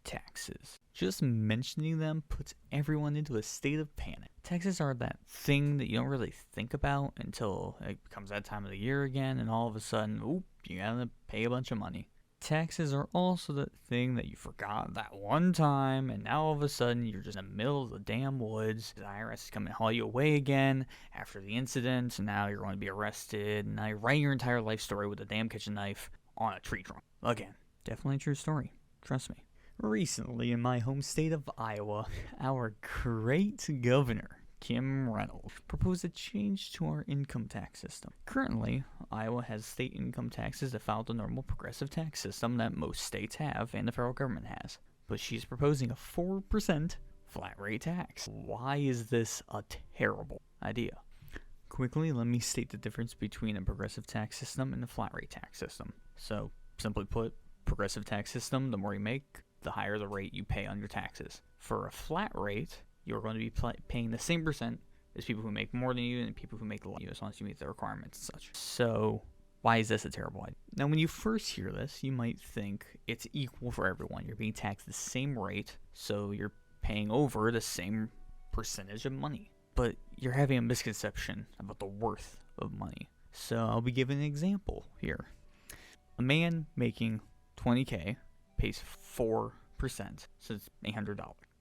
taxes. Just mentioning them puts everyone into a state of panic. Taxes are that thing that you don't really think about until it becomes that time of the year again, and all of a sudden, oop, you gotta pay a bunch of money. Taxes are also that thing that you forgot that one time, and now all of a sudden you're just in the middle of the damn woods. The IRS is coming to haul you away again after the incident, and now you're going to be arrested, and now you're writing your entire life story with a damn kitchen knife on a tree trunk. Again, definitely a true story. Trust me. Recently, in my home state of Iowa, our great governor, Kim Reynolds, proposed a change to our income tax system. Currently, Iowa has state income taxes that follow the normal progressive tax system that most states have and the federal government has. But she's proposing a 4% flat rate tax. Why is this a terrible idea? Quickly, let me state the difference between a progressive tax system and a flat rate tax system. So, simply put, progressive tax system, the more you make, the higher the rate you pay on your taxes. For a flat rate, you're going to be paying the same percent as people who make more than you and people who make less than you, as long as you meet the requirements and such. So, why is this a terrible idea? Now, when you first hear this, you might think it's equal for everyone. You're being taxed the same rate, so you're paying over the same percentage of money. But you're having a misconception about the worth of money. So, I'll be giving an example here. A man making $20K pays 4%, so it's $800.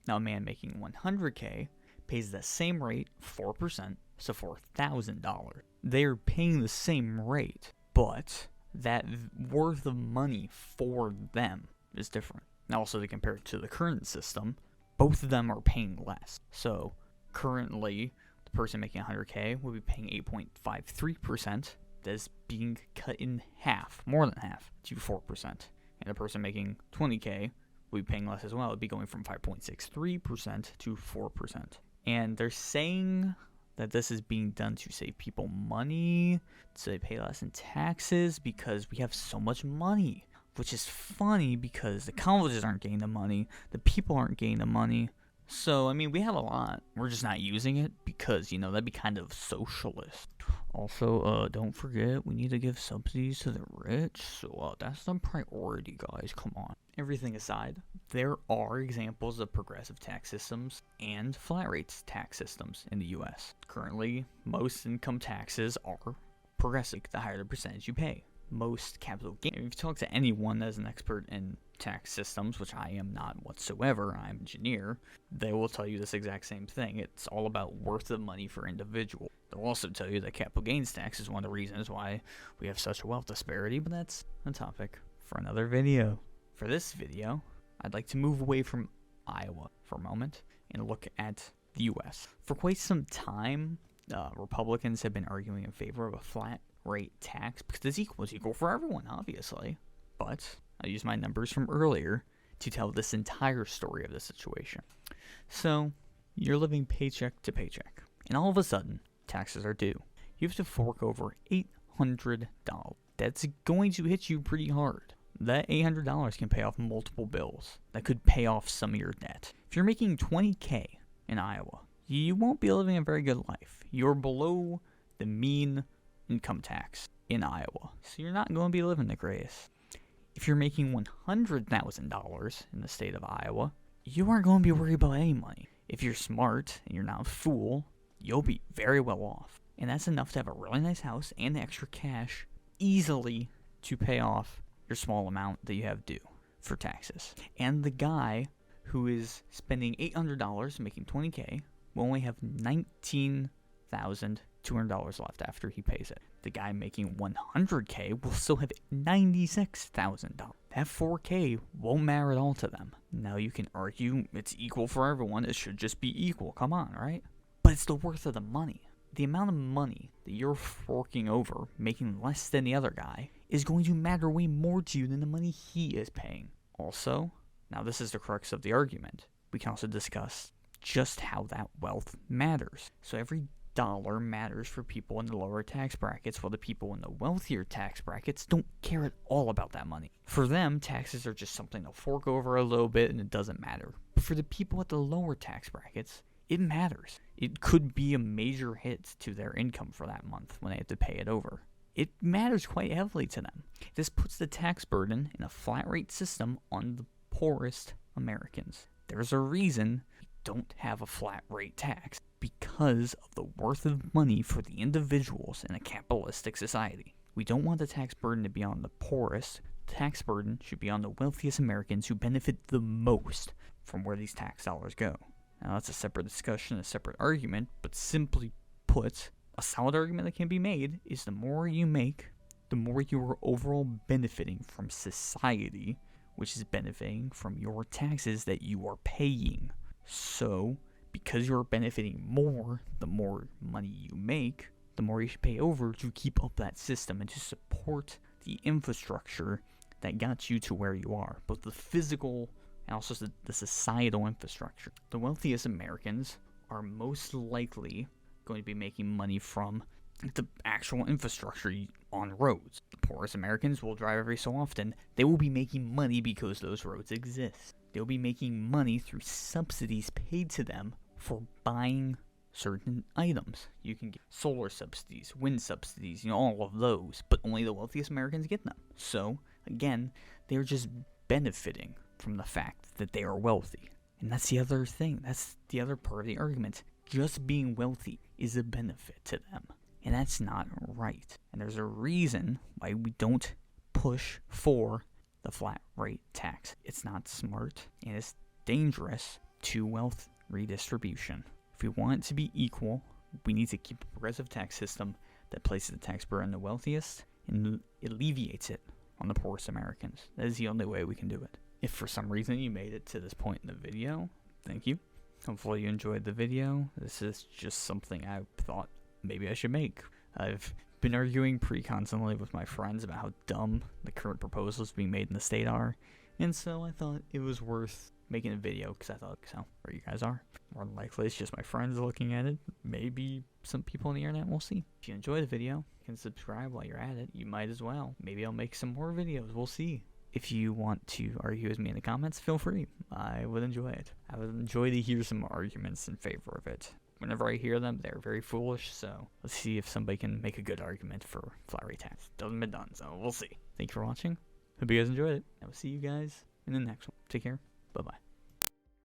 Now, a man making $100K pays the same rate, 4%, so $4,000. They're paying the same rate, but that worth of money for them is different. Now, also to compare it to the current system, both of them are paying less. So, currently, the person making $100K will be paying 8.53%. That's being cut in half, more than half, to 4%. And a person making $20K will be paying less as well. It'd be going from 5.63% to 4%. And they're saying that this is being done to save people money, so they pay less in taxes because we have so much money. Which is funny because the colleges aren't getting the money, the people aren't getting the money. So, I mean, we have a lot. We're just not using it because, that'd be kind of socialist. Also, don't forget, we need to give subsidies to the rich. So, that's the priority, guys. Come on. Everything aside, there are examples of progressive tax systems and flat rate tax systems in the U.S. Currently, most income taxes are progressive, the higher the percentage you pay. Most capital gains. If you talk to anyone that is an expert in tax systems, which I am not whatsoever, I'm an engineer, they will tell you this exact same thing. It's all about worth of money for individual. They'll also tell you that capital gains tax is one of the reasons why we have such a wealth disparity, but that's a topic for another video. For this video, I'd like to move away from Iowa for a moment and look at the U.S. For quite some time, Republicans have been arguing in favor of a flat rate tax because it's equal for everyone, obviously. But I use my numbers from earlier to tell this entire story of the situation. So, you're living paycheck to paycheck, and all of a sudden, taxes are due. You have to fork over $800. That's going to hit you pretty hard. That $800 can pay off multiple bills. That could pay off some of your debt. If you're making $20K in Iowa, you won't be living a very good life. You're below the mean income tax in Iowa, so you're not going to be living the greatest. If you're making $100,000 in the state of Iowa, you aren't going to be worried about any money. If you're smart and you're not a fool, you'll be very well off. And that's enough to have a really nice house and the extra cash easily to pay off your small amount that you have due for taxes. And the guy who is spending $800 making $20K will only have $19,200 left after he pays it. The guy making $100K will still have $96,000. That $4K won't matter at all to them. Now you can argue it's equal for everyone. It should just be equal. Come on, right? But it's the worth of the money. The amount of money that you're forking over, making less than the other guy, is going to matter way more to you than the money he is paying. Also, now this is the crux of the argument. We can also discuss just how that wealth matters. So every dollar matters for people in the lower tax brackets, while the people in the wealthier tax brackets don't care at all about that money. For them, taxes are just something they'll fork over a little bit and it doesn't matter. But for the people at the lower tax brackets, it matters. It could be a major hit to their income for that month when they have to pay it over. It matters quite heavily to them. This puts the tax burden in a flat rate system on the poorest Americans. There's a reason we don't have a flat rate tax, because of the worth of money for the individuals in a capitalistic society. We don't want the tax burden to be on the poorest. The tax burden should be on the wealthiest Americans who benefit the most from where these tax dollars go. Now, that's a separate discussion, a separate argument, but simply put, a solid argument that can be made is the more you make, the more you are overall benefiting from society, which is benefiting from your taxes that you are paying. So, because you're benefiting more, the more money you make, the more you should pay over to keep up that system and to support the infrastructure that got you to where you are, both the physical and also the societal infrastructure. The wealthiest Americans are most likely going to be making money from the actual infrastructure on roads. The poorest Americans will drive every so often. They will be making money because those roads exist. They'll be making money through subsidies paid to them for buying certain items. You can get solar subsidies, wind subsidies, all of those, but only the wealthiest Americans get them. So, again, they're just benefiting from the fact that they are wealthy. And that's the other thing. That's the other part of the argument. Just being wealthy is a benefit to them. And that's not right. And there's a reason why we don't push for the flat rate tax. It's not smart, and it's dangerous to wealth redistribution. If we want it to be equal, we need to keep a progressive tax system that places the tax burden on the wealthiest and alleviates it on the poorest Americans. That is the only way we can do it. If for some reason you made it to this point in the video, thank you. Hopefully you enjoyed the video. This is just something I thought maybe I should make. I've been arguing pretty constantly with my friends about how dumb the current proposals being made in the state are, and so I thought it was worth making a video because I thought, so where you guys are. More than likely it's just my friends looking at it. Maybe some people on the internet, we'll see. If you enjoy the video, you can subscribe while you're at it. You might as well. Maybe I'll make some more videos. We'll see. If you want to argue with me in the comments, feel free. I would enjoy it. I would enjoy to hear some arguments in favor of it. Whenever I hear them, they're very foolish, so let's see if somebody can make a good argument for FlatRate Tax. Doesn't been done, so we'll see. Thank you for watching. Hope you guys enjoyed it. I will see you guys in the next one. Take care. Bye-bye.